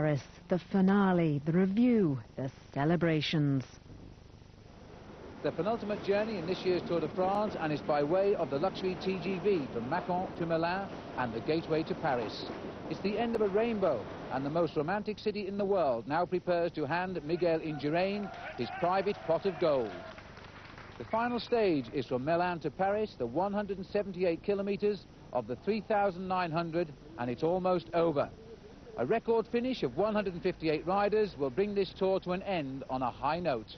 Paris, the finale, the review, the celebrations. The penultimate journey in this year's Tour de France, and is by way of the luxury TGV from Macon to Melun and the gateway to Paris. It's the end of a rainbow, and the most romantic city in the world now prepares to hand Miguel Indurain his private pot of gold. The final stage is from Melun to Paris, the 178 kilometers of the 3,900, and it's almost over. A record finish of 158 riders will bring this tour to an end on a high note.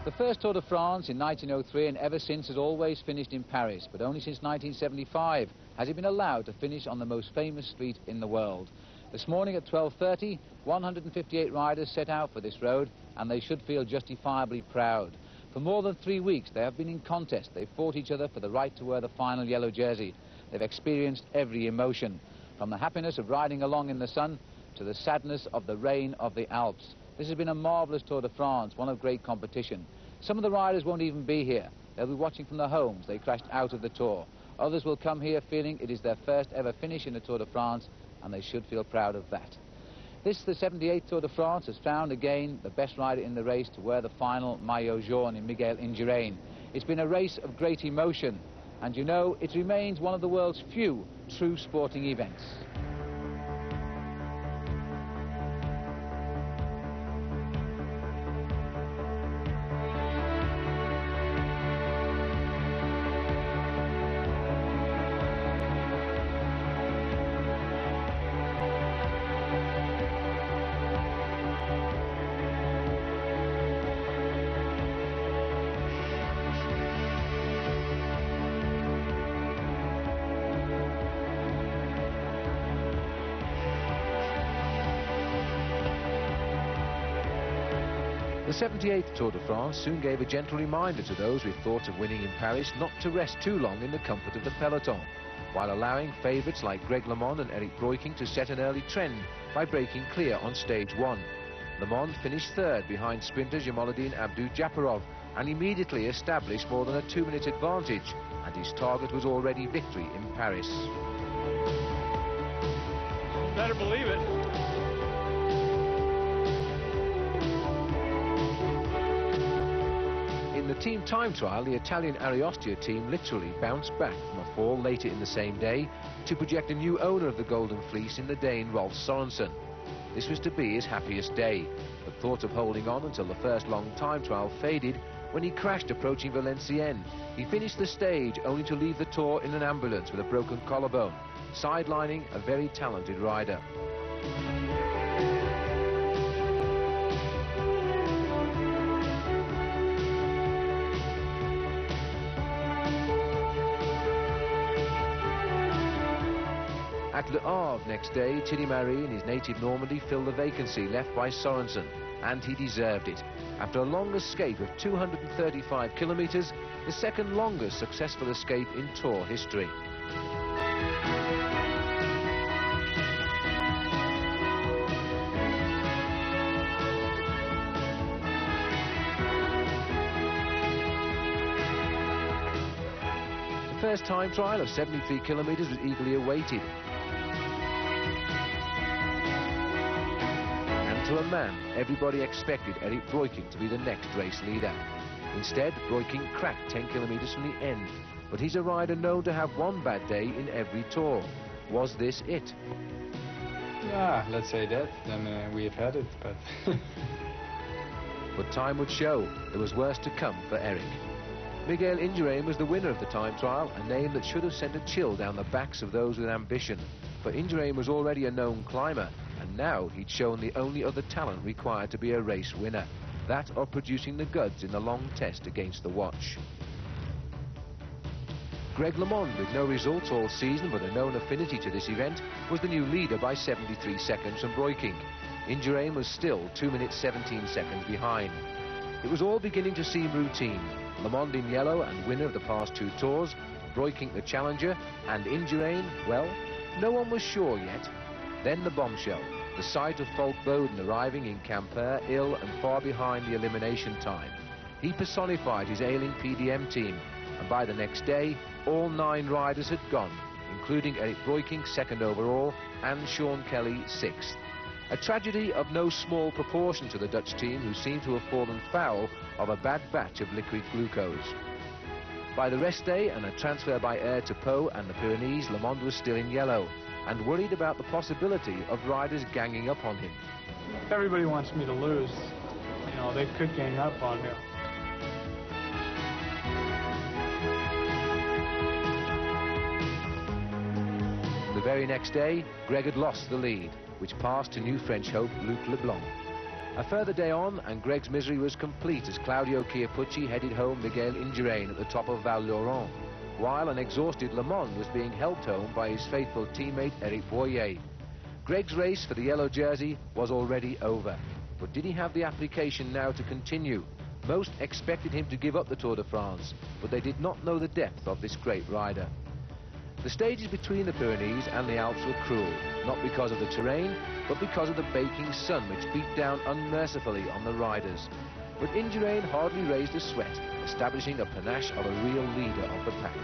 The first Tour de France in 1903 and ever since has always finished in Paris, but only since 1975 has it been allowed to finish on the most famous street in the world. This morning at 12:30, 158 riders set out for this road, and they should feel justifiably proud. For more than 3 weeks they have been in contest. They've fought each other for the right to wear the final yellow jersey. They've experienced every emotion, from the happiness of riding along in the sun to the sadness of the rain of the Alps. This has been a marvellous Tour de France, one of great competition. Some of the riders won't even be here. They'll be watching from their homes. They crashed out of the Tour. Others will come here feeling it is their first ever finish in the Tour de France, and they should feel proud of that. This, the 78th Tour de France, has found again the best rider in the race to wear the final maillot jaune in Miguel Indurain. It's been a race of great emotion, and you know, it remains one of the world's few true sporting events. The 78th Tour de France soon gave a gentle reminder to those with thoughts of winning in Paris not to rest too long in the comfort of the peloton, while allowing favourites like Greg LeMond and Eric Breukink to set an early trend by breaking clear on stage 1. LeMond finished third behind sprinters Jamoluddin Abdu-Japarov and immediately established more than a 2-minute advantage, and his target was already victory in Paris. Better believe it. In the team time trial, the Italian Ariostia team literally bounced back from a fall later in the same day to project a new owner of the Golden Fleece in the Dane Rolf Sorensen. This was to be his happiest day, but thoughts of holding on until the first long time trial faded when he crashed approaching Valenciennes. He finished the stage only to leave the Tour in an ambulance with a broken collarbone, sidelining a very talented rider. At Le Havre next day, Thierry Marie in his native Normandy filled the vacancy left by Sorensen, and he deserved it. After a long escape of 235 kilometres, the second longest successful escape in Tour history. The first time trial of 73 kilometres was eagerly awaited. To a man, everybody expected Eric Breukink to be the next race leader. Instead, Breukink cracked 10 kilometres from the end, but he's a rider known to have one bad day in every Tour. Was this it? Yeah, let's say that, then we've had it, but... But time would show there was worse to come for Eric. Miguel Indurain was the winner of the time trial, a name that should have sent a chill down the backs of those with ambition. But Indurain was already a known climber, and now he'd shown the only other talent required to be a race winner, that of producing the goods in the long test against the watch. Greg LeMond, with no results all season but a known affinity to this event, was the new leader by 73 seconds from Breukink. Indurain was still 2 minutes 17 seconds behind. It was all beginning to seem routine. LeMond in yellow and winner of the past 2 tours, Breukink the challenger, and Indurain, well, no one was sure yet. Then the bombshell, the sight of Falk Boden arriving in Quimper ill and far behind the elimination time. He personified his ailing PDM team, and by the next day, all 9 riders had gone, including Eric Breukink, 2nd overall, and Sean Kelly, 6th. A tragedy of no small proportion to the Dutch team, who seemed to have fallen foul of a bad batch of liquid glucose. By the rest day and a transfer by air to Pau and the Pyrenees, LeMond was still in yellow and worried about the possibility of riders ganging up on him. Everybody wants me to lose. You know, they could gang up on me. The very next day, Greg had lost the lead, which passed to new French hope Luc Leblanc. A further day on, and Greg's misery was complete as Claudio Chiappucci headed home Miguel Indurain at the top of Val Laurent, while an exhausted LeMond was being helped home by his faithful teammate Eric Boyer. Greg's race for the yellow jersey was already over, but did he have the application now to continue? Most expected him to give up the Tour de France, but they did not know the depth of this great rider. The stages between the Pyrenees and the Alps were cruel, not because of the terrain, but because of the baking sun which beat down unmercifully on the riders. But Indurain hardly raised a sweat, establishing a panache of a real leader of the pack.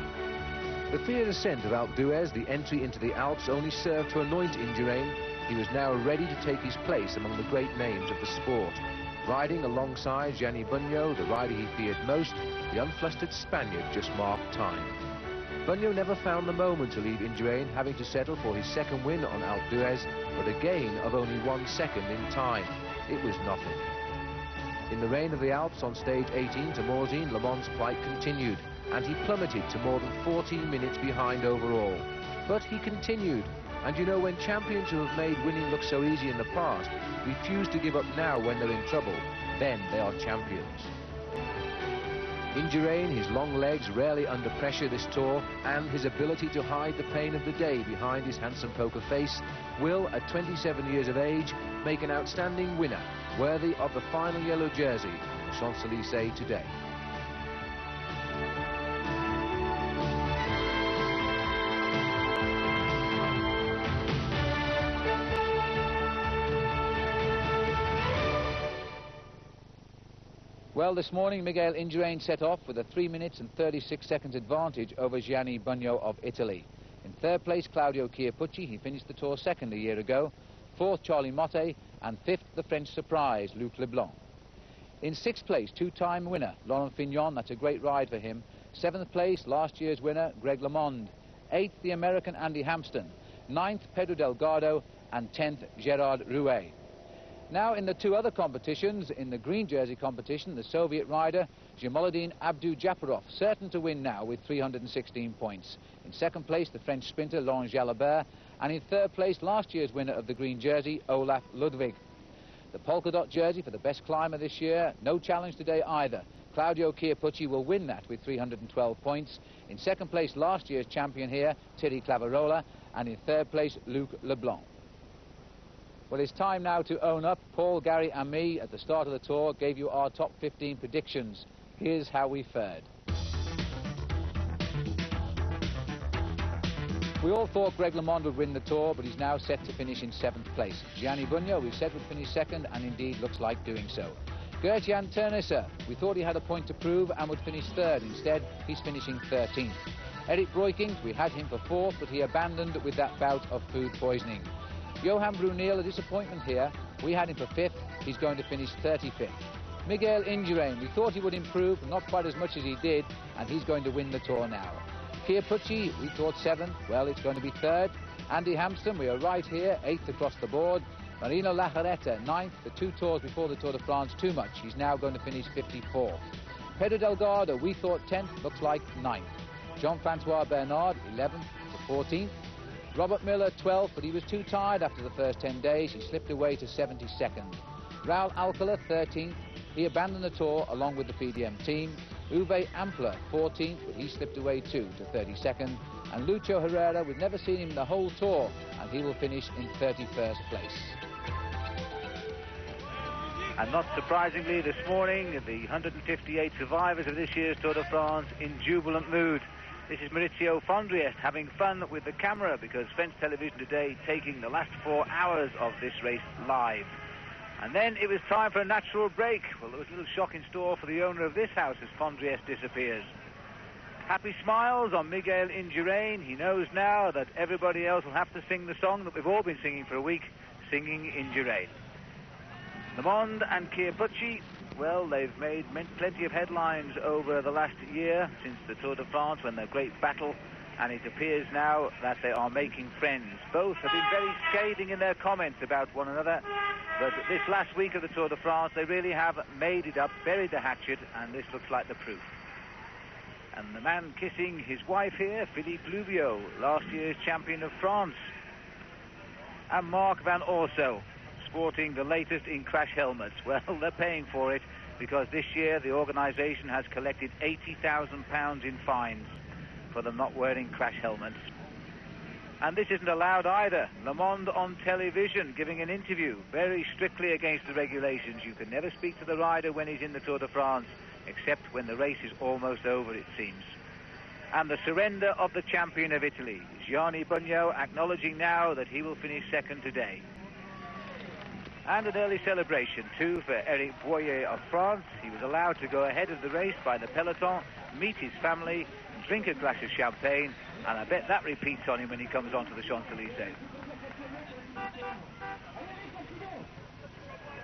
The feared ascent of Alpe d'Huez, the entry into the Alps, only served to anoint Indurain. He was now ready to take his place among the great names of the sport. Riding alongside Gianni Bugno, the rider he feared most, the unflustered Spaniard just marked time. Bugno never found the moment to leave Indurain, having to settle for his 2nd win on Alpe d'Huez, but a gain of only 1 second in time. It was nothing. In the reign of the Alps on stage 18 to Morzine, LeMond's plight continued, and he plummeted to more than 14 minutes behind overall. But he continued, and you know, when champions who have made winning look so easy in the past refuse to give up now when they're in trouble, then they are champions. Indurain, his long legs rarely under pressure this tour, and his ability to hide the pain of the day behind his handsome poker face, will, at 27 years of age, make an outstanding winner, worthy of the final yellow jersey of Champs-Élysées today. Well, this morning, Miguel Indurain set off with a 3 minutes and 36 seconds advantage over Gianni Bugno of Italy. In 3rd place, Claudio Chiappucci. He finished the Tour 2nd a year ago. 4th, Charlie Motte. And 5th, the French surprise, Luc Leblanc. In 6th place, 2-time winner, Laurent Fignon. That's a great ride for him. 7th place, last year's winner, Greg LeMond. 8th, the American Andy Hampsten. 9th, Pedro Delgado. And 10th, Gerard Rouet. Now, in the 2 other competitions, in the green jersey competition, the Soviet rider Jamaluddin Abdou-Japarov, certain to win now with 316 points. In 2nd place, the French sprinter Laurent Jalabert, and in 3rd place, last year's winner of the green jersey, Olaf Ludwig. The polka dot jersey for the best climber this year, no challenge today either. Claudio Chiappucci will win that with 312 points. In 2nd place, last year's champion here, Thierry Claverola, and in 3rd place, Luc Leblanc. Well, it's time now to own up. Paul, Gary and me at the start of the tour gave you our top 15 predictions. Here's how we fared. We all thought Greg LeMond would win the Tour, but he's now set to finish in 7th place. Gianni Bugno, we said, would finish 2nd, and indeed looks like doing so. Gert-Jan Teunissen, we thought he had a point to prove and would finish 3rd. Instead, he's finishing 13th. Eric Breukink, we had him for 4th, but he abandoned with that bout of food poisoning. Johan Bruneel, a disappointment here. We had him for 5th. He's going to finish 35th. Miguel Indurain, we thought he would improve, not quite as much as he did, and he's going to win the Tour now. Chiappucci, we thought 7th. Well, it's going to be 3rd. Andy Hampsten, we are right here, 8th across the board. Marino Lajarreta, 9th. The 2 tours before the Tour de France, too much. He's now going to finish 54th. Pedro Delgado, we thought 10th, looks like 9th. Jean-Francois Bernard, 11th to 14th. Robert Miller, 12th, but he was too tired after the first 10 days. He slipped away to 72nd. Raul Alcala, 13th. He abandoned the Tour along with the PDM team. Uwe Ampler 14th, but he slipped away too to 32nd. And Lucho Herrera, we've never seen him the whole tour, and he will finish in 31st place. And not surprisingly, this morning, the 158 survivors of this year's Tour de France in jubilant mood. This is Maurizio Fondriest having fun with the camera, because French television today taking the last 4 hours of this race live. And then it was time for a natural break. Well, there was a little shock in store for the owner of this house as Fondriest disappears. Happy smiles on Miguel Indurain. He knows now that everybody else will have to sing the song that we've all been singing for a week, singing Indurain. Le Monde and Chiappucci, well, they've made plenty of headlines over the last year since the Tour de France, when their great battle, and it appears now that they are making friends. Both have been very scathing in their comments about one another, but this last week of the Tour de France, they really have made it up, buried the hatchet, and this looks like the proof. And the man kissing his wife here, Philippe Louvio, last year's champion of France. And Mark Van Orso, sporting the latest in crash helmets. Well, they're paying for it, because this year the organisation has collected £80,000 in fines for them not wearing crash helmets. And this isn't allowed either. Le Monde on television giving an interview very strictly against the regulations. You can never speak to the rider when he's in the Tour de France, except when the race is almost over, it seems. And the surrender of the champion of Italy, Gianni Bugno, acknowledging now that he will finish second today. And an early celebration too for Eric Boyer of France. He was allowed to go ahead of the race by the peloton, meet his family, drink a glass of champagne, and I bet that repeats on him when he comes onto the Champs-Élysées.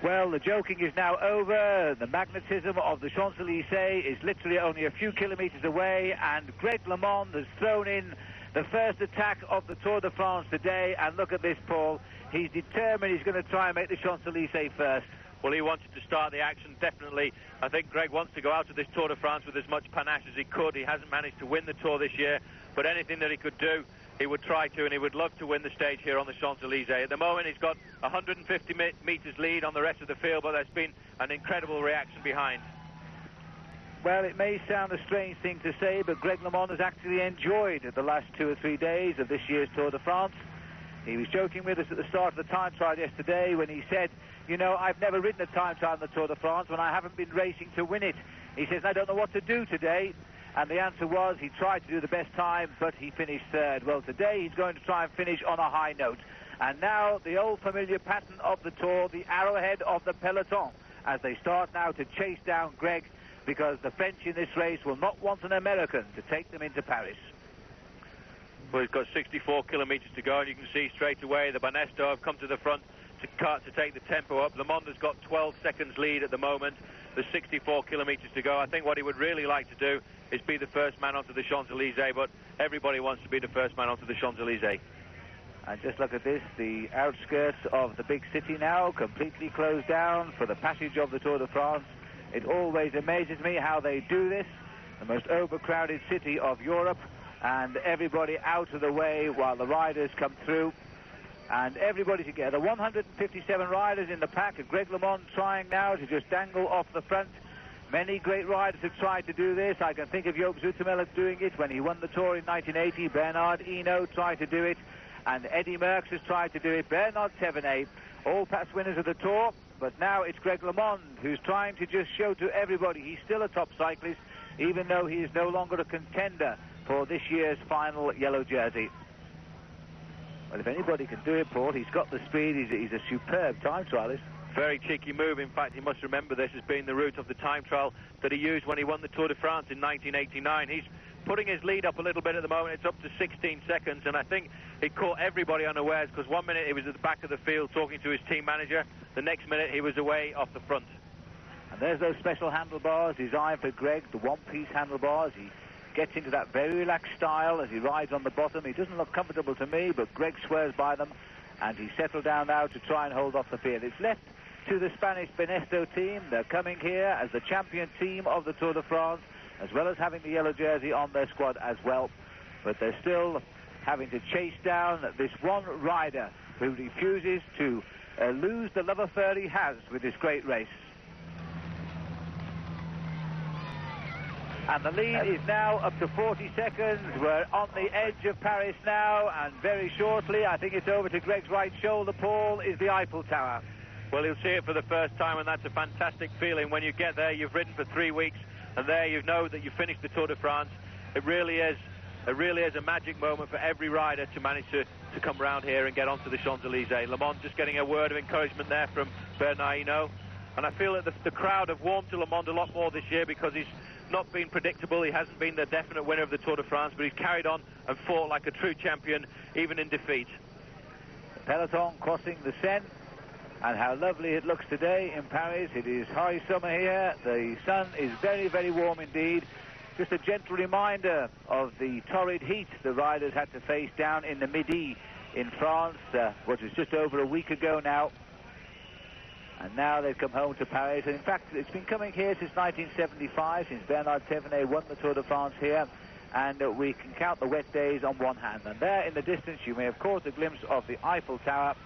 Well, the joking is now over. The magnetism of the Champs-Élysées is literally only a few kilometres away, and Greg LeMond has thrown in the first attack of the Tour de France today. And look at this, Paul. He's determined he's going to try and make the Champs-Élysées first. Well, he wanted to start the action, definitely. I think Greg wants to go out of this Tour de France with as much panache as he could. He hasn't managed to win the Tour this year, but anything that he could do, he would try to, and he would love to win the stage here on the Champs-Élysées. At the moment, he's got 150 metres lead on the rest of the field, but there's been an incredible reaction behind. Well, it may sound a strange thing to say, but Greg LeMond has actually enjoyed the last 2 or 3 days of this year's Tour de France. He was joking with us at the start of the time trial yesterday when he said, you know, I've never ridden a time trial in the Tour de France when I haven't been racing to win it. He says, I don't know what to do today. And the answer was he tried to do the best time, but he finished third. Well, today he's going to try and finish on a high note. And now the old familiar pattern of the Tour, the arrowhead of the peloton, as they start now to chase down Greg, because the French in this race will not want an American to take them into Paris. Well, he's got 64 kilometres to go, and you can see straight away the Banesto have come to the front to take the tempo up. Le Monde has got 12 seconds lead at the moment. There's 64 kilometres to go. I think what he would really like to do is be the first man onto the Champs-Élysées, but everybody wants to be the first man onto the Champs-Élysées. And just look at this, the outskirts of the big city now completely closed down for the passage of the Tour de France. It always amazes me how they do this, the most overcrowded city of Europe, and everybody out of the way while the riders come through. And everybody together, 157 riders in the pack, and Greg LeMond trying now to just dangle off the front. Many great riders have tried to do this. I can think of Joop Zoetemelk doing it when he won the Tour in 1980. Bernard Hinault tried to do it, and Eddy Merckx has tried to do it. Bernard Thévenet, all past winners of the Tour, but now it's Greg LeMond who's trying to just show to everybody he's still a top cyclist, even though he is no longer a contender for this year's final yellow jersey. Well, if anybody can do it, Paul, he's got the speed. He's a superb time trialist. Very cheeky move. In fact, he must remember this as being the route of the time trial that he used when he won the Tour de France in 1989. He's putting his lead up a little bit at the moment. It's up to 16 seconds, and I think he caught everybody unawares, because 1 minute he was at the back of the field talking to his team manager. The next minute he was away off the front. And there's those special handlebars designed for Greg, the one-piece handlebars. He gets into that very relaxed style as he rides on the bottom. He doesn't look comfortable to me, but Greg swears by them, and he's settled down now to try and hold off the field. It's left to the Spanish Banesto team. They're coming here as the champion team of the Tour de France, as well as having the yellow jersey on their squad as well. But they're still having to chase down this one rider who refuses to lose the love affair he has with this great race. And the lead is now up to 40 seconds. We're on the edge of Paris now, and very shortly, I think it's over to Greg's right shoulder, Paul, is the Eiffel Tower. Well, he'll see it for the first time, and that's a fantastic feeling. When you get there, you've ridden for 3 weeks, and there you know that you finished the Tour de France. It really is a magic moment for every rider to manage to come round here and get onto the Champs-Élysées. Le Mans just getting a word of encouragement there from Bernard Hinault. And I feel that the crowd have warmed to Le Mans a lot more this year because he's not been predictable. He hasn't been the definite winner of the Tour de France, but he's carried on and fought like a true champion, even in defeat. The peloton crossing the Seine, and how lovely it looks today in Paris. It is high summer here. The sun is very, very warm indeed. Just a gentle reminder of the torrid heat the riders had to face down in the Midi in France, which was just over a week ago now. And now they've come home to Paris. And in fact, it's been coming here since 1975, since Bernard Thévenet won the Tour de France here. And we can count the wet days on one hand. And there in the distance, you may have caught a glimpse of the Eiffel Tower.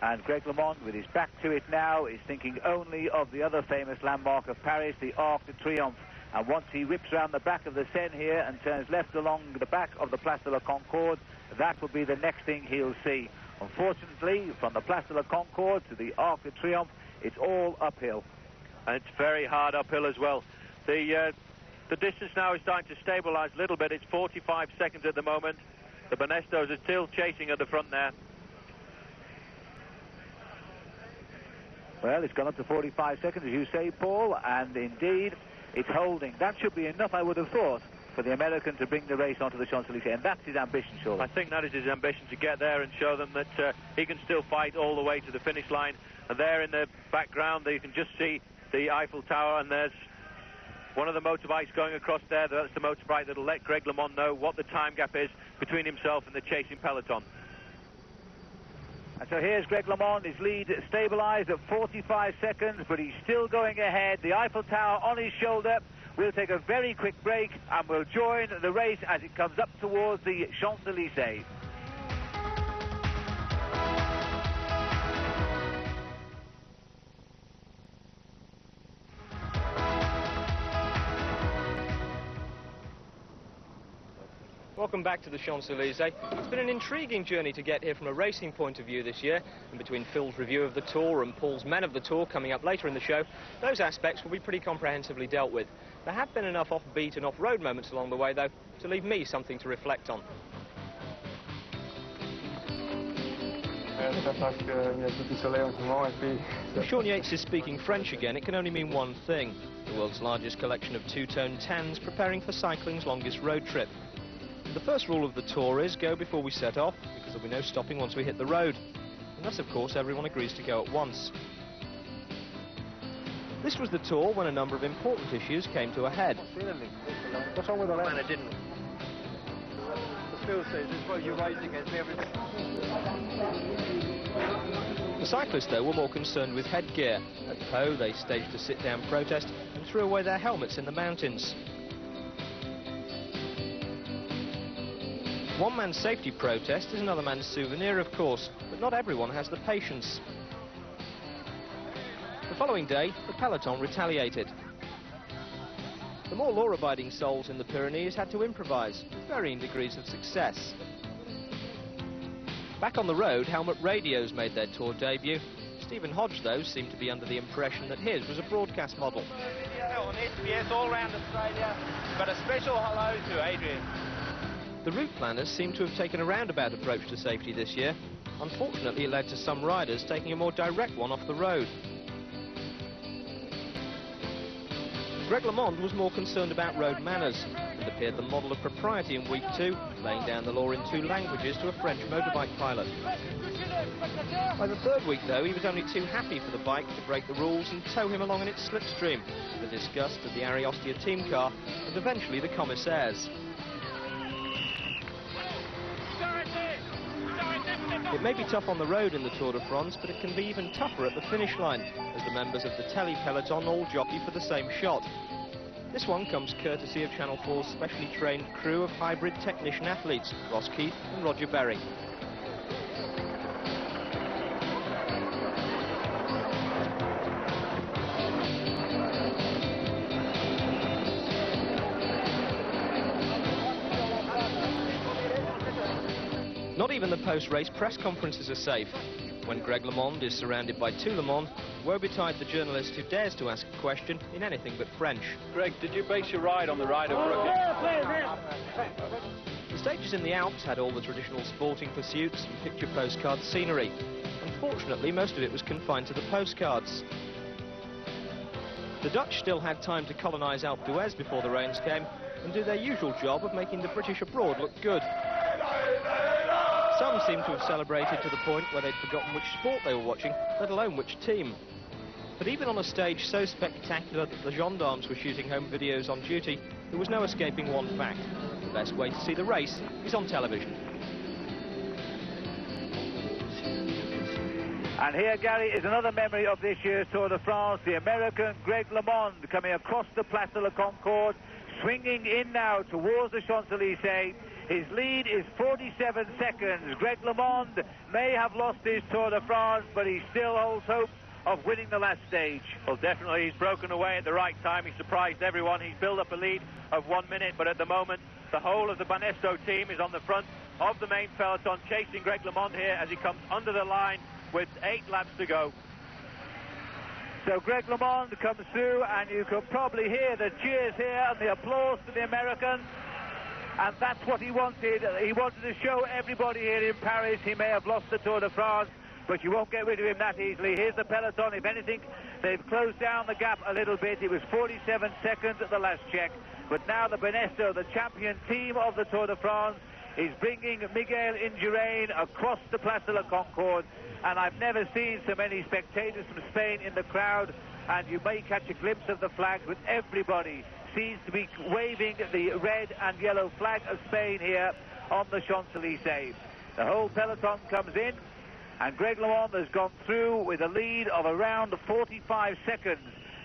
And Greg LeMond, with his back to it now, is thinking only of the other famous landmark of Paris, the Arc de Triomphe. And once he whips around the back of the Seine here and turns left along the back of the Place de la Concorde, that will be the next thing he'll see. Unfortunately, from the Place de la Concorde to the Arc de Triomphe, it's all uphill. And it's very hard uphill as well. The distance now is starting to stabilise a little bit. It's 45 seconds at the moment. The Banestos are still chasing at the front there. Well, it's gone up to 45 seconds, as you say, Paul, and indeed, it's holding. That should be enough, I would have thought, for the American to bring the race onto the Champs-Élysées, and that's his ambition, surely. I think that is his ambition, to get there and show them that he can still fight all the way to the finish line. And there in the background, you can just see the Eiffel Tower, and there's one of the motorbikes going across there. That's the motorbike that'll let Greg LeMond know what the time gap is between himself and the chasing peloton. And so here's Greg LeMond, his lead stabilised at 45 seconds, but he's still going ahead. The Eiffel Tower on his shoulder. We'll take a very quick break, and we'll join the race as it comes up towards the Champs-Élysées. Welcome back to the Champs-Élysées. It's been an intriguing journey to get here from a racing point of view this year, and between Phil's review of the Tour and Paul's Men of the Tour coming up later in the show, those aspects will be pretty comprehensively dealt with. There have been enough off-beat and off-road moments along the way, though, to leave me something to reflect on. If Sean Yates is speaking French again, it can only mean one thing: the world's largest collection of two-tone tans preparing for cycling's longest road trip. The first rule of the Tour is go before we set off, because there'll be no stopping once we hit the road. Unless, of course, everyone agrees to go at once. This was the Tour when a number of important issues came to a head. What's wrong with the man? It didn't. Phil says, well, you're racing against everything. The cyclists, though, were more concerned with headgear. At Po, they staged a sit-down protest and threw away their helmets in the mountains. One man's safety protest is another man's souvenir, of course, but not everyone has the patience. The following day, the peloton retaliated. The more law-abiding souls in the Pyrenees had to improvise, with varying degrees of success. Back on the road, helmet radios made their Tour debut. Stephen Hodge, though, seemed to be under the impression that his was a broadcast model. On SBS all around Australia, but a special hello to Adrian. The route planners seem to have taken a roundabout approach to safety this year. Unfortunately, it led to some riders taking a more direct one off the road. Greg LeMond was more concerned about road manners. It appeared the model of propriety in week 2, laying down the law in 2 languages to a French motorbike pilot. By the 3rd week, though, he was only too happy for the bike to break the rules and tow him along in its slipstream, to the disgust of the Ariostia team car and eventually the commissaires. It may be tough on the road in the Tour de France, but it can be even tougher at the finish line, as the members of the telly peloton all jockey for the same shot. This one comes courtesy of Channel 4's specially trained crew of hybrid technician athletes, Ross Keith and Roger Berry. Not even the post-race press conferences are safe. When Greg LeMond is surrounded by two LeMond, woe betide the journalist who dares to ask a question in anything but French. Greg, did you base your ride on the ride of Rookie? The stages in the Alps had all the traditional sporting pursuits and picture postcard scenery. Unfortunately, most of it was confined to the postcards. The Dutch still had time to colonise Alpe d'Huez before the rains came and do their usual job of making the British abroad look good. Some seem to have celebrated to the point where they'd forgotten which sport they were watching, let alone which team. But even on a stage so spectacular that the gendarmes were shooting home videos on duty, there was no escaping one fact. The best way to see the race is on television. And here, Gary, is another memory of this year's Tour de France, the American Greg LeMond coming across the Place de la Concorde, swinging in now towards the Champs-Élysées. His lead is 47 seconds. Greg LeMond may have lost his Tour de France, but he still holds hope of winning the last stage. Well, definitely, he's broken away at the right time. He surprised everyone. He's built up a lead of 1 minute, but at the moment, the whole of the Banesto team is on the front of the main peloton, chasing Greg LeMond here as he comes under the line with 8 laps to go. So Greg LeMond comes through, and you can probably hear the cheers here and the applause to the American. And that's what he wanted. He wanted to show everybody here in Paris he may have lost the Tour de France, but you won't get rid of him that easily. Here's the peloton. If anything, they've closed down the gap a little bit. It was 47 seconds at the last check. But now the Banesto, the champion team of the Tour de France, is bringing Miguel Indurain across the Place de la Concorde. And I've never seen so many spectators from Spain in the crowd. And you may catch a glimpse of the flags, but everybody seems to be waving the red and yellow flag of Spain here on the Champs-Élysées. The whole peloton comes in, and Greg LeMond has gone through with a lead of around 45 seconds,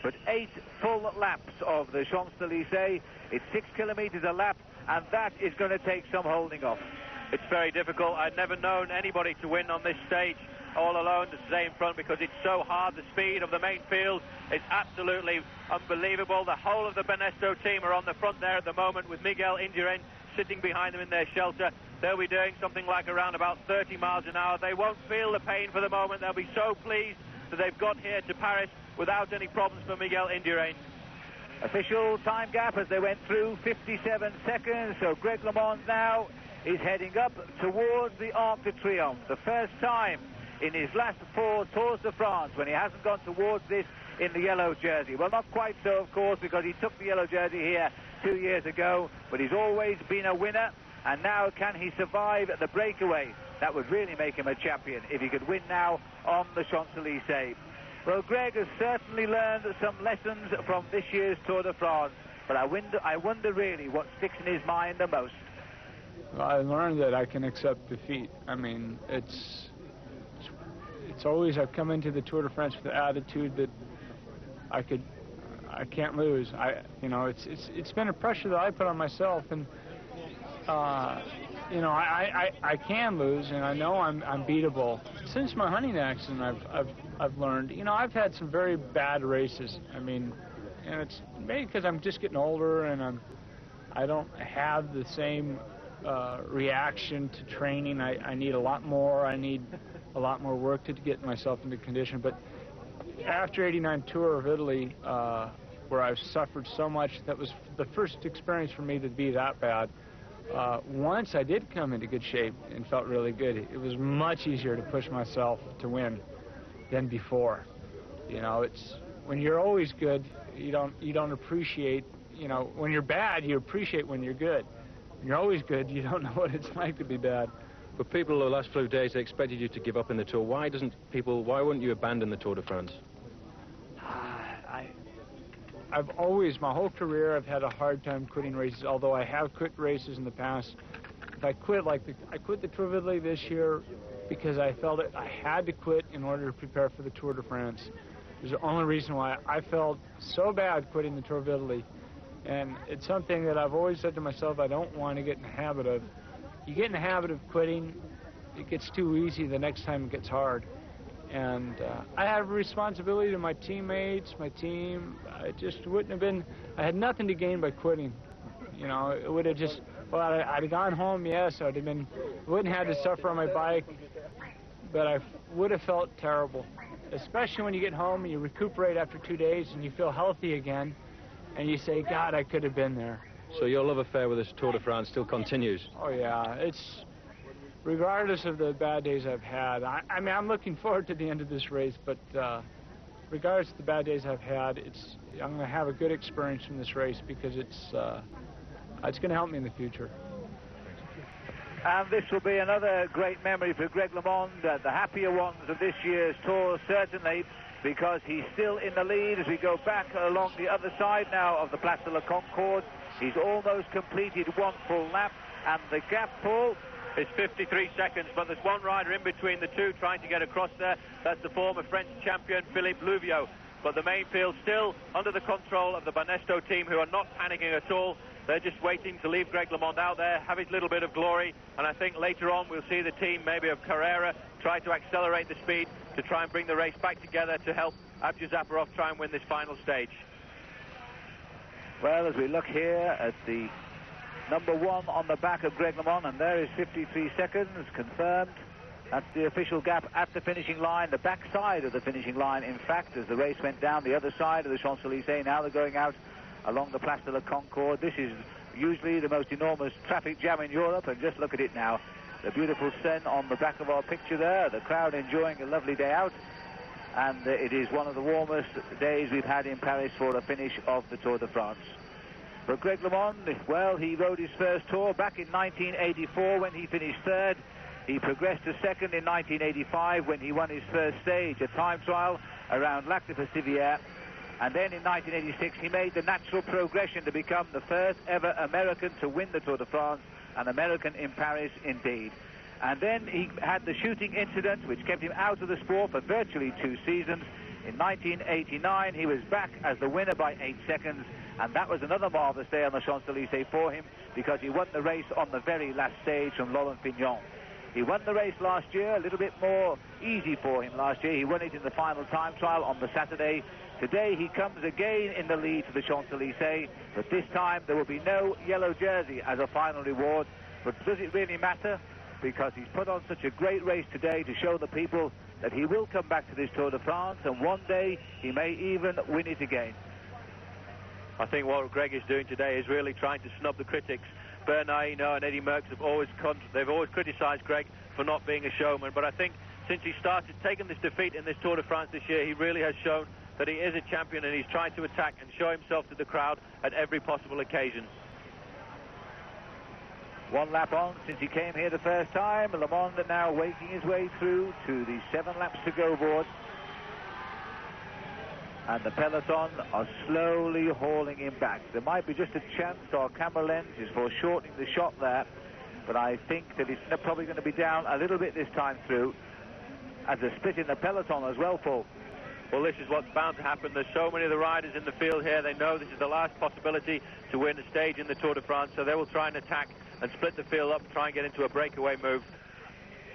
but 8 full laps of the Champs-Élysées. It's 6 kilometers a lap, and that is going to take some holding off. It's very difficult. I've never known anybody to win on this stage all alone to stay in front because it's so hard. The speed of the main field is absolutely unbelievable. The whole of the Banesto team are on the front there at the moment with Miguel Indurain sitting behind them in their shelter. They'll be doing something like around about 30 miles an hour. They won't feel the pain for the moment. They'll be so pleased that they've got here to Paris without any problems for Miguel Indurain. Official time gap as they went through, 57 seconds. So Greg LeMond now is heading up towards the Arc de Triomphe. The first time in his last 4 Tours de France when he hasn't gone towards this in the yellow jersey. Well, not quite so, of course, because he took the yellow jersey here 2 years ago, but he's always been a winner. And now, can he survive the breakaway? That would really make him a champion if he could win now on the Champs-Élysées. Well, Greg has certainly learned some lessons from this year's Tour de France, but I wonder really what sticks in his mind the most. Well, I learned that I can accept defeat. I mean, it's always, I've come into the Tour de France with the attitude that I can't lose. It's been a pressure that I put on myself, and I can lose, and I know I'm beatable. Since my hunting accident, I've learned. I've had some very bad races. I mean, and it's maybe because I'm just getting older, and I don't have the same reaction to training. I need a lot more. I need a lot more work to get myself into condition. But after '89 Tour of Italy, where I've suffered so much, that was the first experience for me to be that bad. Once I did come into good shape and felt really good, it was much easier to push myself to win than before. It's when you're always good, you don't appreciate. When you're bad, you appreciate when you're good. When you're always good, you don't know what it's like to be bad. But people, the last few days, they expected you to give up in the Tour. Why wouldn't you abandon the Tour de France? I've always, my whole career, I've had a hard time quitting races, although I have quit races in the past. If I quit, I quit the Tour of Italy this year because I felt it, I had to quit in order to prepare for the Tour de France. It was the only reason why. I felt so bad quitting the Tour of Italy. And it's something that I've always said to myself I don't want to get in the habit of. You get in the habit of quitting, it gets too easy, the next time it gets hard. And I have a responsibility to my teammates, my team. I just wouldn't have been, I had nothing to gain by quitting. It would have just Well, I'd gone home, yes. I'd have been, wouldn't have had to suffer on my bike, but I would have felt terrible, especially when you get home and you recuperate after 2 days and you feel healthy again, and you say, God, I could have been there. So your love affair with this Tour de France still continues? Oh, yeah. It's, regardless of the bad days I've had, I mean, I'm looking forward to the end of this race, but regardless of the bad days I've had, I'm going to have a good experience from this race because it's going to help me in the future. And this will be another great memory for Greg LeMond, the happier ones of this year's Tour, certainly, because he's still in the lead as we go back along the other side now of the Place de la Concorde. He's almost completed one full lap, and the gap, Paul, is 53 seconds, but there's one rider in between the two trying to get across there. That's the former French champion, Philippe Louviot. But the main field still under the control of the Banesto team, who are not panicking at all. They're just waiting to leave Greg LeMond out there, have his little bit of glory, and I think later on we'll see the team, maybe of Carrera, try to accelerate the speed to try and bring the race back together to help Abdul Zaparov try and win this final stage. Well, as we look here at the number 1 on the back of Greg LeMond, and there is 53 seconds confirmed. That's the official gap at the finishing line, the back side of the finishing line, in fact, as the race went down the other side of the Champs-Élysées. Now they're going out along the Place de la Concorde. This is usually the most enormous traffic jam in Europe, and just look at it now. The beautiful sun on the back of our picture there, the crowd enjoying a lovely day out, and it is one of the warmest days we've had in Paris for a finish of the Tour de France. But Greg LeMond, well, he rode his first Tour back in 1984 when he finished third. He progressed to second in 1985 when he won his first stage, a time trial around Lac de Fossivière. And then in 1986, he made the natural progression to become the first ever American to win the Tour de France, an American in Paris indeed. And then he had the shooting incident, which kept him out of the sport for virtually 2 seasons. In 1989, he was back as the winner by 8 seconds, and that was another marvellous day on the Champs-Élysées for him, because he won the race on the very last stage from Laurent-Fignon. He won the race last year, a little bit more easy for him last year. He won it in the final time trial on the Saturday. Today he comes again in the lead to the Champs-Élysées, but this time there will be no yellow jersey as a final reward. But does it really matter? Because he's put on such a great race today to show the people that he will come back to this Tour de France, and one day he may even win it again. I think what Greg is doing today is really trying to snub the critics. Bernard Hinault and Eddie Merckx have always criticised Greg for not being a showman, but I think since he started taking this defeat in this Tour de France this year, he really has shown that he is a champion, and he's trying to attack and show himself to the crowd at every possible occasion. 1 lap on since he came here the first time. LeMond now working his way through to the 7 laps to go board. And the peloton are slowly hauling him back. There might be just a chance our camera lens is foreshortening the shot there, but I think that it's probably going to be down a little bit this time through, as a split in the peloton as well, Paul. Well, this is what's bound to happen. There's so many of the riders in the field here. They know this is the last possibility to win a stage in the Tour de France, so they will try and attack and split the field up, try and get into a breakaway move.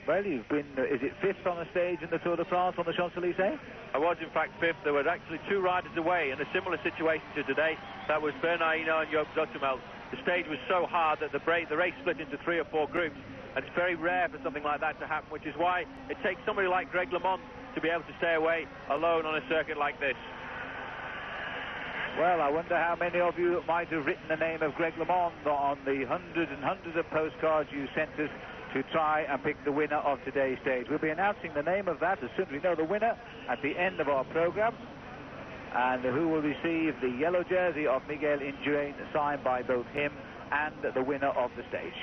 Well, you've been, is it 5th on a stage in the Tour de France on the Champs-Élysées? I was, in fact, 5th. There were actually 2 riders away in a similar situation to today. That was Bernard Hinault and Joop Zoetemelk. The stage was so hard that the race split into 3 or 4 groups, and it's very rare for something like that to happen, which is why it takes somebody like Greg LeMond to be able to stay away alone on a circuit like this. Well, I wonder how many of you might have written the name of Greg LeMond on the hundreds and hundreds of postcards you sent us to try and pick the winner of today's stage. We'll be announcing the name of that as soon as we know the winner at the end of our program, and who will receive the yellow jersey of Miguel Indurain, signed by both him and the winner of the stage.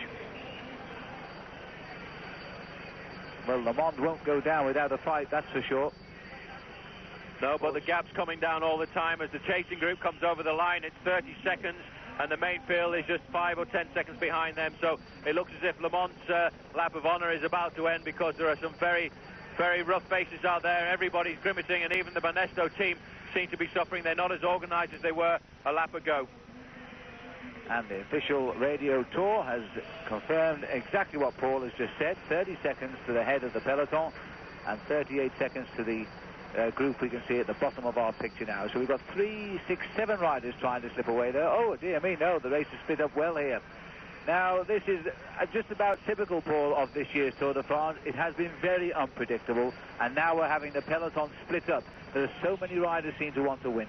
Well, LeMond won't go down without a fight, that's for sure. No, but the gap's coming down all the time as the chasing group comes over the line. It's 30 seconds, and the main field is just 5 or 10 seconds behind them. So it looks as if LeMond's lap of honour is about to end, because there are some very, very rough faces out there. Everybody's grimacing, and even the Banesto team seem to be suffering. They're not as organised as they were a lap ago. And the official radio tour has confirmed exactly what Paul has just said. 30 seconds to the head of the peloton, and 38 seconds to the group we can see at the bottom of our picture now. So we've got 3, 6, 7 riders trying to slip away there. Oh, dear me, no, the race is split up well here. Now, this is just about typical, Paul, of this year's Tour de France. It has been very unpredictable, and now we're having the peloton split up. There are so many riders seem to want to win.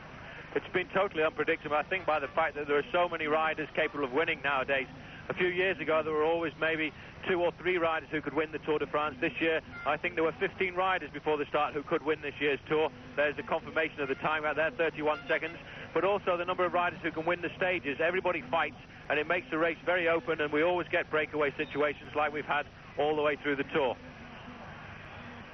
It's been totally unpredictable, I think, by the fact that there are so many riders capable of winning nowadays. A few years ago, there were always maybe 2 or 3 riders who could win the Tour de France. This year, I think there were 15 riders before the start who could win this year's Tour. There's the confirmation of the time out there, 31 seconds. But also the number of riders who can win the stages. Everybody fights, and it makes the race very open, and we always get breakaway situations like we've had all the way through the Tour.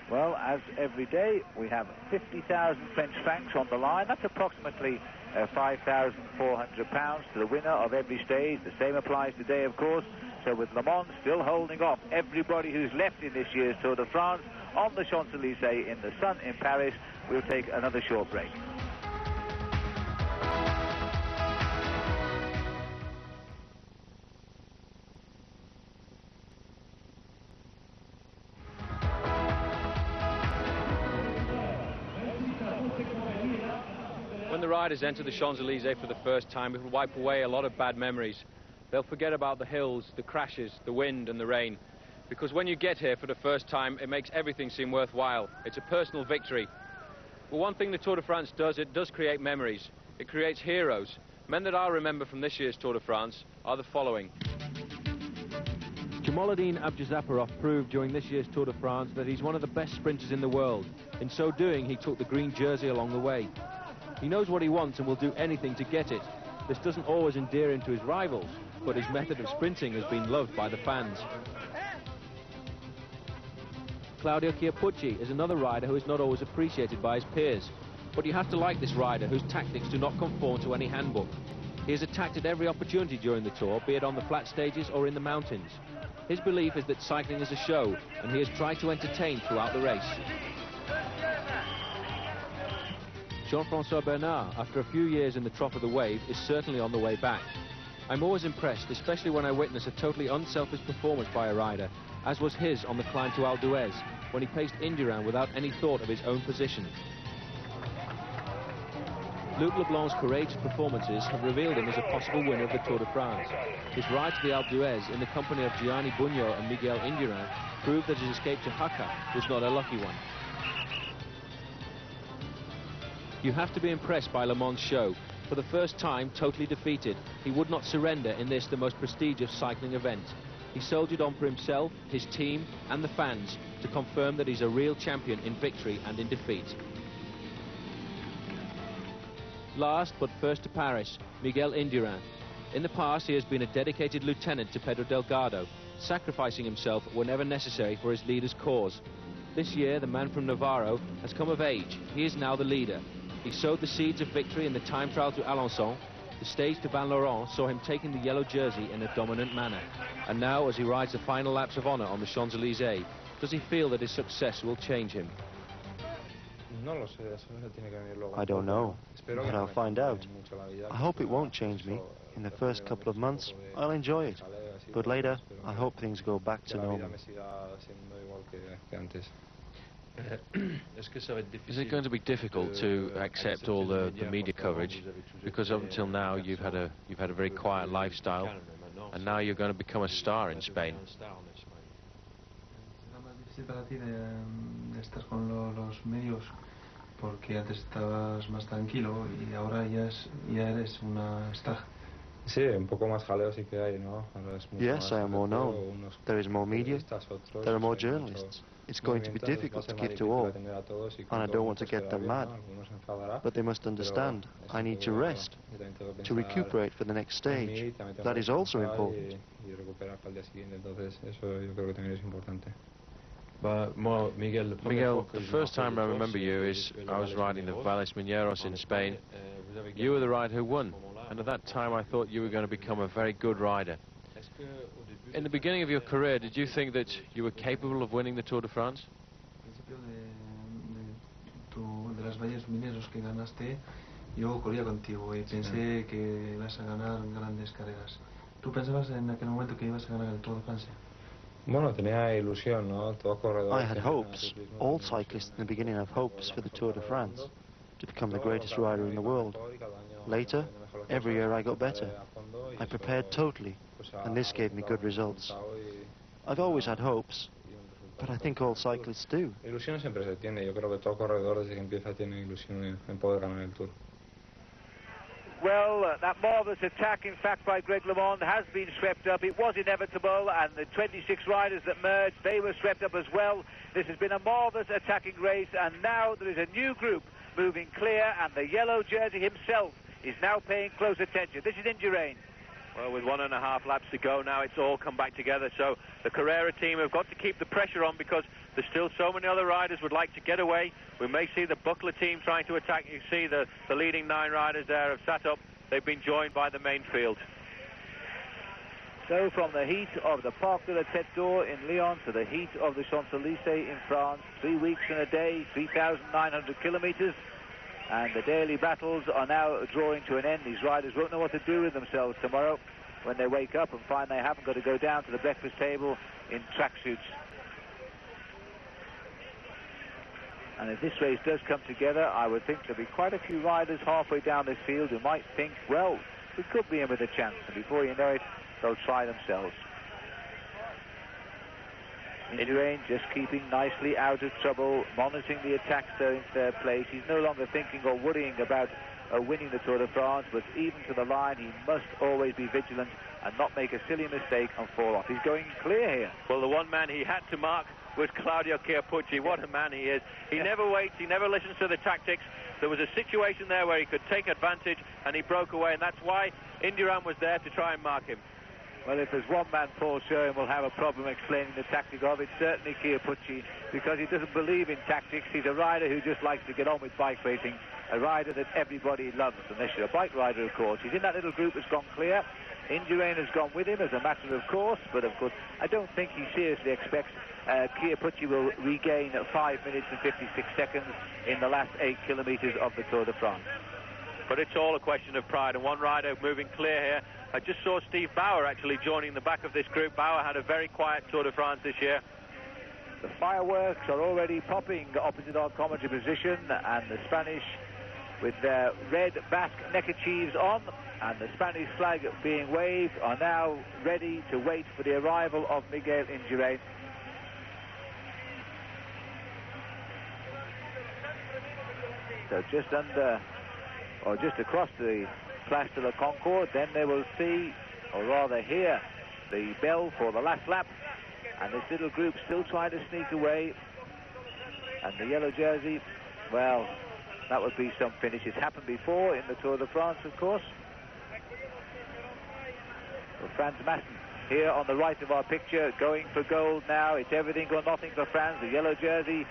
Well, as every day, we have 50,000 French francs on the line. That's approximately £5,400 to the winner of every stage. The same applies today, of course. So with Le Mans still holding off everybody who's left in this year's Tour de France on the Champs-Élysées in the sun in Paris, we'll take another short break. When the riders enter the Champs-Élysées for the first time, it will wipe away a lot of bad memories. They'll forget about the hills, the crashes, the wind and the rain. Because when you get here for the first time, it makes everything seem worthwhile. It's a personal victory. Well, one thing the Tour de France does, it does create memories. It creates heroes. Men that I'll remember from this year's Tour de France are the following. Jamaluddin Abdjazaparov proved during this year's Tour de France that he's one of the best sprinters in the world. In so doing, he took the green jersey along the way. He knows what he wants and will do anything to get it. This doesn't always endear him to his rivals, but his method of sprinting has been loved by the fans. Claudio Chiappucci is another rider who is not always appreciated by his peers. But you have to like this rider whose tactics do not conform to any handbook. He has attacked at every opportunity during the Tour, be it on the flat stages or in the mountains. His belief is that cycling is a show, and he has tried to entertain throughout the race. Jean-François Bernard, after a few years in the trough of the wave, is certainly on the way back. I'm always impressed, especially when I witness a totally unselfish performance by a rider, as was his on the climb to Alpe d'Huez, when he paced Indurain without any thought of his own position. Luc Leblanc's courageous performances have revealed him as a possible winner of the Tour de France. His ride to the Alpe d'Huez in the company of Gianni Bugno and Miguel Indurain proved that his escape to Jaca was not a lucky one. You have to be impressed by Le Mans' show. For the first time, totally defeated, he would not surrender in this, the most prestigious cycling event. He soldiered on for himself, his team and the fans to confirm that he's a real champion in victory and in defeat. Last but first to Paris, Miguel Indurain. In the past, he has been a dedicated lieutenant to Pedro Delgado, sacrificing himself whenever necessary for his leader's cause. This year, the man from Navarro has come of age. He is now the leader. He sowed the seeds of victory in the time trial to Alençon. The stage to Van Laurent saw him taking the yellow jersey in a dominant manner. And now, as he rides the final laps of honour on the Champs-Élysées, does he feel that his success will change him? I don't know, but I'll find out. I hope it won't change me. In the first couple of months, I'll enjoy it. But later, I hope things go back to normal. Is it going to be difficult to accept all the media coverage? Because up until now you've had a very quiet lifestyle, and now you're going to become a star in Spain. Porque antes estabas más tranquilo y ahora ya eres una star. Sí, un poco más jaleo sí que hay, ¿no? Yes, I am more known. There is more media. There are more journalists. It's going to be difficult to give to all, and I don't want to get them mad. But they must understand, I need to rest, to recuperate for the next stage. That is also important. But Miguel, the first time I remember you is I was riding the Valles Mineros in Spain. You were the rider who won, and at that time I thought you were going to become a very good rider. In the beginning of your career, did you think that you were capable of winning the Tour de France? De las Valles Mineros que ganaste, yo corría contigo y pensé que ibas a ganar grandes carreras. ¿Tú pensabas en aquel momento que ibas a ganar el Tour de France? I had hopes. All cyclists in the beginning have hopes for the Tour de France, to become the greatest rider in the world. Later, every year I got better. I prepared totally, and this gave me good results. I've always had hopes, but I think all cyclists do. Ilusión siempre se tiene. Yo creo que todo corredor desde que empieza tiene ilusión en poder ganar el Tour. Well, that marvellous attack, in fact, by Greg LeMond has been swept up. It was inevitable, and the 26 riders that merged, they were swept up as well. This has been a marvellous attacking race, and now there is a new group moving clear, and the yellow jersey himself is now paying close attention. This is Indurain. Well, with 1.5 laps to go now, it's all come back together. So the Carrera team have got to keep the pressure on because there's still so many other riders would like to get away. We may see the Buckler team trying to attack. You see the leading 9 riders there have sat up. They've been joined by the main field. So from the heat of the Parc de la Tête d'Or in Lyon to the heat of the Champs-Élysées in France, 3 weeks and a day, 3,900 kilometers. And the daily battles are now drawing to an end. These riders won't know what to do with themselves tomorrow when they wake up and find they haven't got to go down to the breakfast table in tracksuits. And if this race does come together, I would think there'll be quite a few riders halfway down this field who might think, well, we could be in with a chance. And before you know it, they'll try themselves. Indurain just keeping nicely out of trouble, monitoring the attacks there in third place. He's no longer thinking or worrying about winning the Tour de France, but even to the line, he must always be vigilant and not make a silly mistake and fall off. He's going clear here. Well, the one man he had to mark was Claudio Chiappucci. What a man he is. He never waits, he never listens to the tactics. There was a situation there where he could take advantage, and he broke away, and that's why Indurain was there to try and mark him. Well, if there's one man Paul Schoen will have a problem explaining the tactic of, it's certainly Chiappucci, because he doesn't believe in tactics. He's a rider who just likes to get on with bike racing, a rider that everybody loves, unless you're a bike rider, of course. He's in that little group that's gone clear. Indurain has gone with him as a matter of course, but of course, I don't think he seriously expects Chiappucci will regain 5 minutes and 56 seconds in the last 8 kilometres of the Tour de France. But it's all a question of pride, and one rider moving clear here. I just saw Steve Bauer actually joining the back of this group. Bauer had a very quiet Tour de France this year. The fireworks are already popping opposite our commentary position, and the Spanish with their red Basque neckerchiefs on and the Spanish flag being waved are now ready to wait for the arrival of Miguel Indurain. So just under, or just across the Place de la Concorde, then they will see, or rather hear, the bell for the last lap, and this little group still trying to sneak away. And the yellow jersey, well, that would be some finish. It's happened before in the Tour de France, of course. Well, Franz Massen here on the right of our picture, going for gold now. It's everything or nothing for Franz. The yellow jersey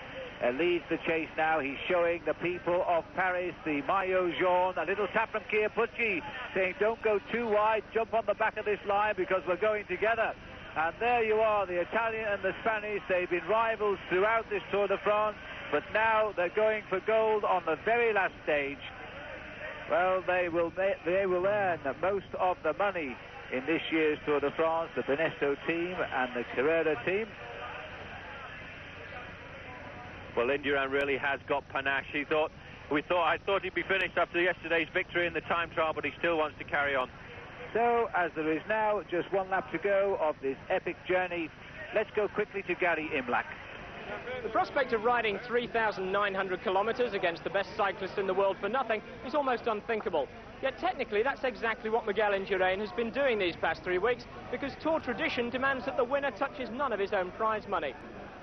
leads the chase now. He's showing the people of Paris the maillot jaune. A little tap from Chiappucci saying, don't go too wide, jump on the back of this line because we're going together. And there you are, the Italian and the Spanish. They've been rivals throughout this Tour de France, but now they're going for gold on the very last stage. Well, they will earn most of the money in this year's Tour de France, the Banesto team and the Carrera team. Well, Indurain really has got panache. I thought he'd be finished after yesterday's victory in the time trial, but he still wants to carry on. So, as there is now just 1 lap to go of this epic journey, let's go quickly to Gary Imlach. The prospect of riding 3,900 kilometres against the best cyclist in the world for nothing is almost unthinkable. Yet technically that's exactly what Miguel Indurain has been doing these past 3 weeks, because Tour tradition demands that the winner touches none of his own prize money.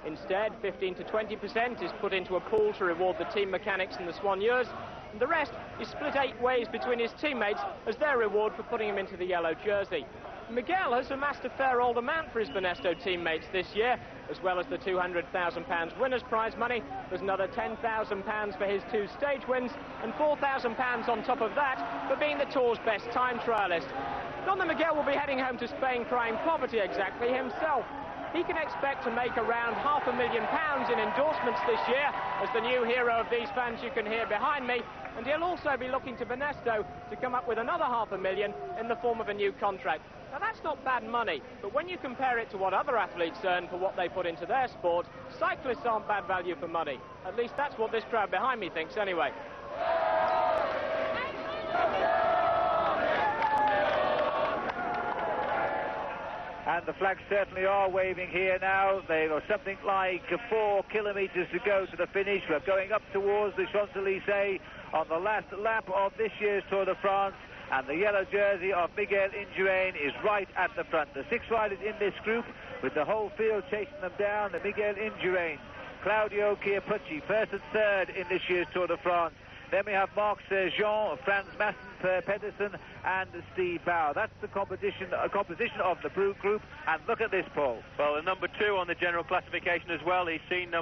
Instead, 15 to 20% is put into a pool to reward the team mechanics and the soigneurs, and the rest is split 8 ways between his teammates as their reward for putting him into the yellow jersey. Miguel has amassed a fair old amount for his Banesto teammates this year. As well as the £200,000 winner's prize money, there's another £10,000 for his 2 stage wins and £4,000 on top of that for being the Tour's best time trialist. Not that Miguel will be heading home to Spain crying poverty exactly himself. He can expect to make around £500,000 in endorsements this year as the new hero of these fans you can hear behind me, and he'll also be looking to Banesto to come up with another £500,000 in the form of a new contract. Now that's not bad money, but when you compare it to what other athletes earn for what they put into their sport, cyclists aren't bad value for money. At least that's what this crowd behind me thinks anyway. And the flags certainly are waving here now. They've got something like 4 kilometres to go to the finish. We're going up towards the Champs-Élysées on the last lap of this year's Tour de France. And the yellow jersey of Miguel Indurain is right at the front. The 6 riders in this group, with the whole field chasing them down. The Miguel Indurain, Claudio Chiappucci, first and third in this year's Tour de France. Then we have Marc Sergent, Franz Massen, Per Pedersen, and Steve Bauer. That's the composition of the group. And look at this, Paul. Well, the number 2 on the general classification as well. He's seen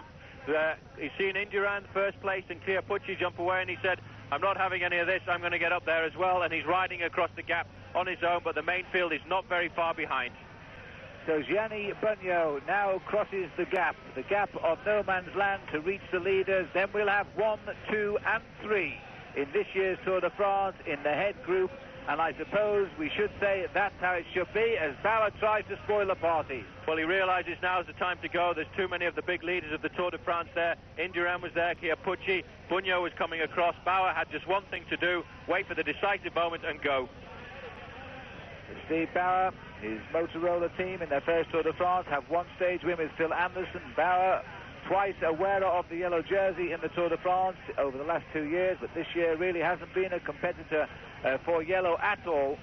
Indurain first place and Chiappucci jump away, and he said, I'm not having any of this, I'm going to get up there as well. And he's riding across the gap on his own, but the main field is not very far behind. So Gianni Bugno now crosses the gap of no man's land to reach the leaders. Then we'll have 1, 2 and 3 in this year's Tour de France in the head group. And I suppose we should say that's how it should be, as Bauer tries to spoil the party. Well, he realises now is the time to go. There's too many of the big leaders of the Tour de France there. Indurain was there, Chiappucci, Bugno was coming across. Bauer had just one thing to do, wait for the decisive moment and go. Steve Bauer, his Motorola team in their first Tour de France, have one stage win with Phil Anderson. Bauer, twice a wearer of the yellow jersey in the Tour de France over the last 2 years, but this year really hasn't been a competitor for yellow at all.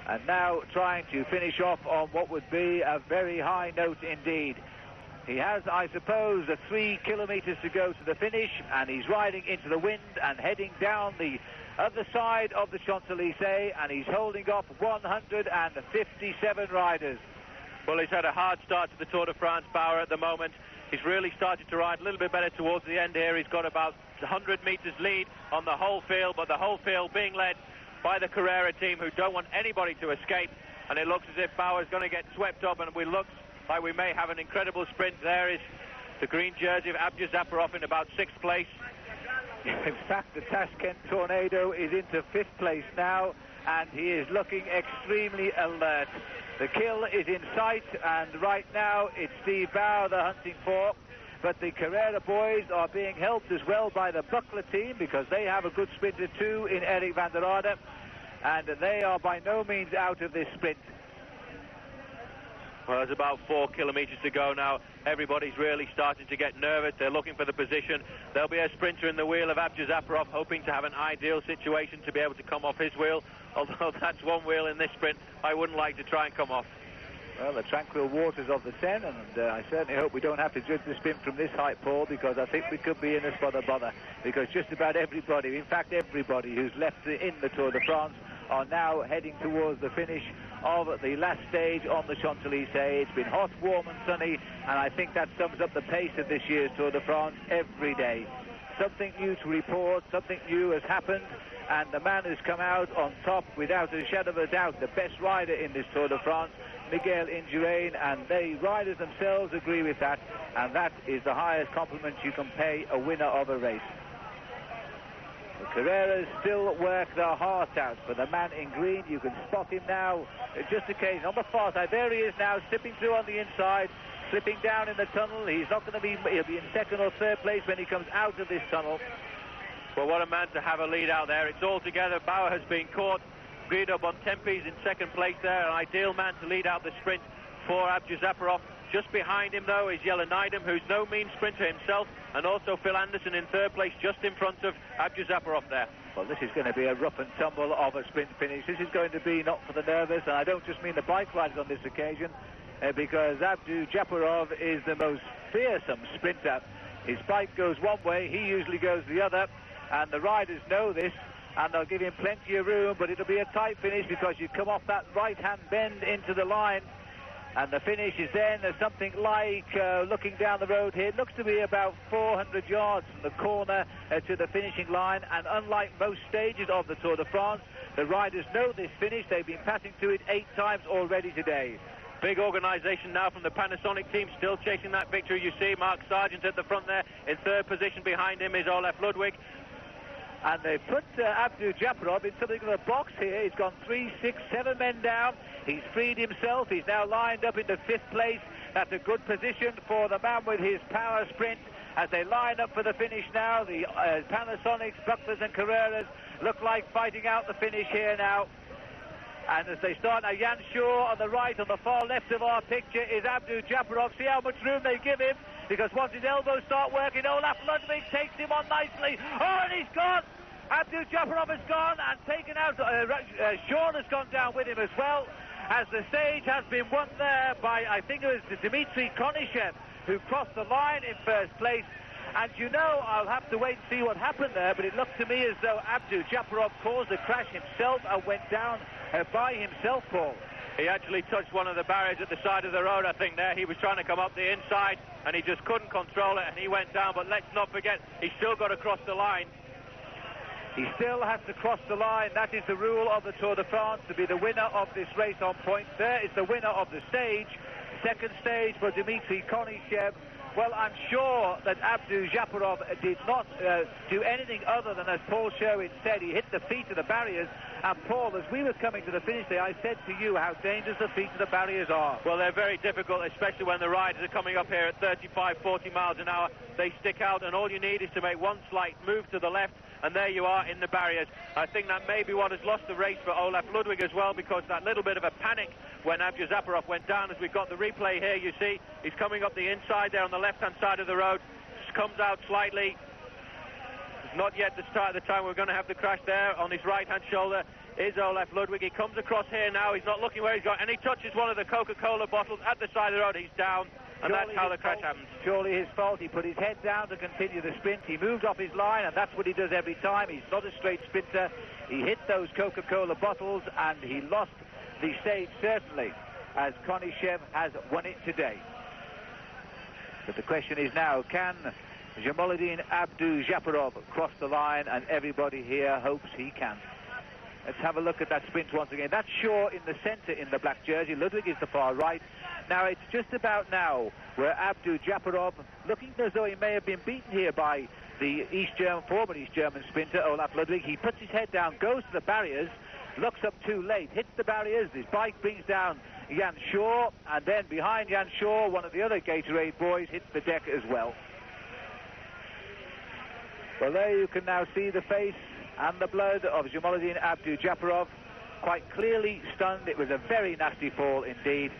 And now trying to finish off on what would be a very high note indeed. He has, I suppose, 3 kilometres to go to the finish, and he's riding into the wind and heading down the other side of the Champs-Élysées, and he's holding off 157 riders. Well, he's had a hard start to the Tour de France, Bauer, at the moment. He's really started to ride a little bit better towards the end here. He's got about 100 metres lead on the whole field, but the whole field being led by the Carrera team, who don't want anybody to escape. And it looks as if Bauer's going to get swept up, and it looks like we may have an incredible sprint. There is the green jersey of Abja Zaporov in about 6th place. In fact, the Tashkent Tornado is into 5th place now, and he is looking extremely alert. The kill is in sight, and right now it's Steve Bauer they're hunting for. But the Carrera boys are being helped as well by the Buckler team, because they have a good sprinter too in Eric van der Rade, and they are by no means out of this sprint. Well, there's about 4 kilometres to go now. Everybody's really starting to get nervous. They're looking for the position. There'll be a sprinter in the wheel of Abja Zaporov, hoping to have an ideal situation to be able to come off his wheel. Although that's one wheel in this sprint I wouldn't like to try and come off. Well, the tranquil waters of the Seine, and I certainly hope we don't have to judge the sprint from this height, Paul, because I think we could be in a spot of bother. Because just about everybody, in fact everybody who's left in the Tour de France, are now heading towards the finish of the last stage on the Champs-Élysées. It's been hot, warm and sunny, and I think that sums up the pace of this year's Tour de France every day. Something new to report, something new has happened, and the man who's come out on top, without a shadow of a doubt, the best rider in this Tour de France, Miguel Indurain, and the riders themselves agree with that, and that is the highest compliment you can pay a winner of a race. The Carreras still work their hearts out. For the man in green, you can spot him now, just occasionally on the far side. There he is now, slipping through on the inside, slipping down in the tunnel. He's not going to be, he'll be in 2nd or 3rd place when he comes out of this tunnel. Well, what a man to have a lead out there. It's all together. Bauer has been caught. Guido Bontempi's in 2nd place there, an ideal man to lead out the sprint for Abja Zaporov. Just behind him, though, is Jelenaidem, who's no mean sprinter himself, and also Phil Anderson in 3rd place, just in front of Abja Zaporov there. Well, this is going to be a rough and tumble of a sprint finish. This is going to be not for the nervous, and I don't just mean the bike riders on this occasion, because Abja Zaporov is the most fearsome sprinter. His bike goes one way, he usually goes the other, and the riders know this, and they'll give him plenty of room, but it'll be a tight finish because you come off that right-hand bend into the line. And the finish is then something like, looking down the road here, it looks to be about 400 yards from the corner to the finishing line. And unlike most stages of the Tour de France, the riders know this finish. They've been passing through it 8 times already today. Big organisation now from the Panasonic team, still chasing that victory. You see Mark Sargent at the front there. In 3rd position behind him is Olaf Ludwig. And they've put Abja Zaporov in something of a box here. He's gone 3, 6, 7 men down. He's freed himself. He's now lined up into 5th place. That's a good position for the man with his power sprint. As they line up for the finish now, the Panasonics, Bucklers and Carreras look like fighting out the finish here now. And as they start now, Jan Shaw on the right, on the far left of our picture is Abdu Japarov. See how much room they give him, because once his elbows start working, Olaf Ludwig takes him on nicely. Oh, and he's gone! Abdu Japarov has gone and taken out. Shaw has gone down with him as well, as the stage has been won there by, I think it was Dmitry Konishev, who crossed the line in first place. And you know, I'll have to wait and see what happened there, but it looked to me as though Abdu Japarov caused the crash himself and went down by himself, Paul. He actually touched one of the barriers at the side of the road, I think, there. He was trying to come up the inside, and he just couldn't control it, and he went down. But let's not forget, he's still got to cross the line. He still has to cross the line. That is the rule of the Tour de France, to be the winner of this race on points. There is the winner of the stage. Second stage for Dmitry Konishev. Well, I'm sure that Abdu Japarov did not do anything other than, as Paul Sherwin said, he hit the feet of the barriers. And Paul, as we were coming to the finish there, I said to you how dangerous the feet of the barriers are. Well, they're very difficult, especially when the riders are coming up here at 35, 40 miles an hour. They stick out, and all you need is to make one slight move to the left, and there you are in the barriers. I think that may be what has lost the race for Olaf Ludwig as well, because that little bit of a panic when Abdu Japarov went down, as we've got the replay here, you see, he's coming up the inside there on the left-hand side of the road, just comes out slightly. It's not yet the start of the time we're going to have the crash there. On his right-hand shoulder is Olaf Ludwig. He comes across here now, he's not looking where he's going, and he touches one of the Coca-Cola bottles at the side of the road. He's down. And that's how the crash happened. Surely his fault. He put his head down to continue the sprint. He moved off his line, and that's what he does every time. He's not a straight sprinter. He hit those Coca-Cola bottles, and he lost the stage, certainly, as Konishev has won it today. But the question is now, can Jamaluddin Abdu Japarov cross the line? And everybody here hopes he can. Let's have a look at that sprint once again. That's Shaw in the centre in the black jersey. Ludwig is the far right. Now, it's just about now where Abdu Japarov, looking as though he may have been beaten here by the former East German sprinter, Olaf Ludwig. He puts his head down, goes to the barriers, looks up too late, hits the barriers. His bike brings down Jan Shaw, and then behind Jan Shaw, one of the other Gatorade boys hits the deck as well. Well, there you can now see the face and the blood of Jamaluddin Abdu Japarov, quite clearly stunned. It was a very nasty fall indeed.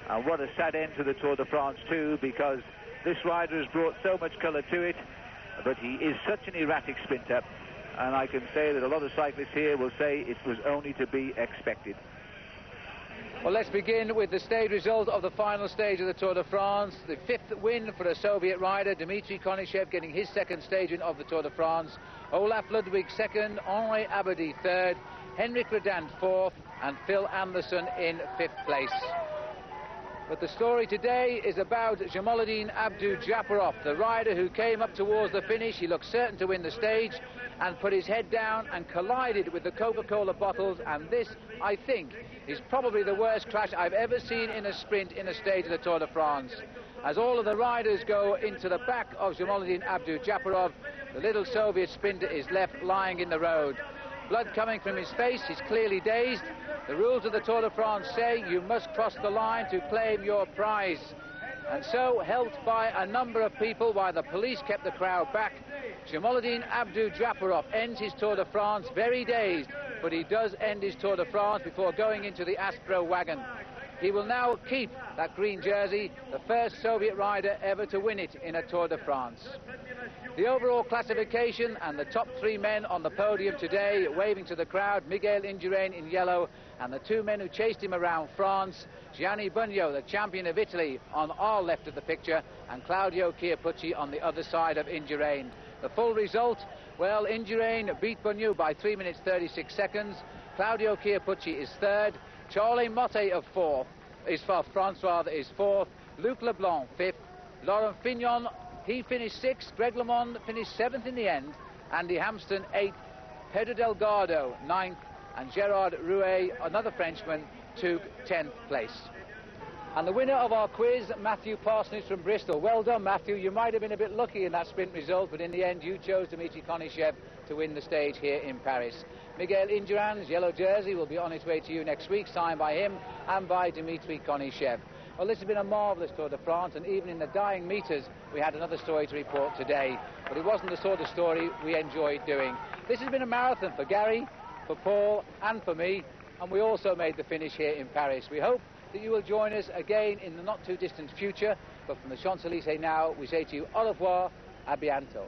And what a sad end to the Tour de France too, because this rider has brought so much colour to it, but he is such an erratic sprinter, and I can say that a lot of cyclists here will say it was only to be expected. Well, let's begin with the stage result of the final stage of the Tour de France. The fifth win for a Soviet rider, Dmitry Konishev getting his second stage win of the Tour de France. Olaf Ludwig second, Henri Abadie third, Henrik Redant fourth, and Phil Anderson in fifth place. But the story today is about Jamaluddin Abdu Japarov, the rider who came up towards the finish. He looked certain to win the stage and put his head down and collided with the Coca-Cola bottles, and this, I think, is probably the worst crash I've ever seen in a sprint in a stage of the Tour de France. As all of the riders go into the back of Jamaluddin Abdu Japarov, the little Soviet sprinter is left lying in the road. Blood coming from his face, he's clearly dazed. The rules of the Tour de France say you must cross the line to claim your prize. And so, helped by a number of people while the police kept the crowd back, Jamaluddin Abdu Japarov ends his Tour de France very dazed, but he does end his Tour de France before going into the Aspro wagon. He will now keep that green jersey, the first Soviet rider ever to win it in a Tour de France. The overall classification and the top three men on the podium today, waving to the crowd, Miguel Indurain in yellow, and the two men who chased him around France, Gianni Bugno, the champion of Italy, on our left of the picture, and Claudio Chiappucci on the other side of Indurain. The full result, well, Indurain beat Bugno by 3 minutes 36 seconds. Claudio Chiappucci is third. Charles Motte of France is fourth. Luc Leblanc fifth. Laurent Fignon, he finished sixth. Greg LeMond finished seventh in the end. Andy Hampsten eighth. Pedro Delgado ninth. And Gerard Rouet, another Frenchman, took 10th place. And the winner of our quiz, Matthew Parsonage from Bristol. Well done, Matthew. You might have been a bit lucky in that sprint result, but in the end you chose Dmitry Konishev to win the stage here in Paris. Miguel Indurain's yellow jersey will be on its way to you next week, signed by him and by Dmitry Konishev. Well, this has been a marvellous Tour de France, and even in the dying meters we had another story to report today. But it wasn't the sort of story we enjoyed doing. This has been a marathon for Gary, for Paul and for me. and we also made the finish here in Paris. We hope that you will join us again in the not too distant future, but from the Champs-Élysées now, we say to you au revoir, à bientôt.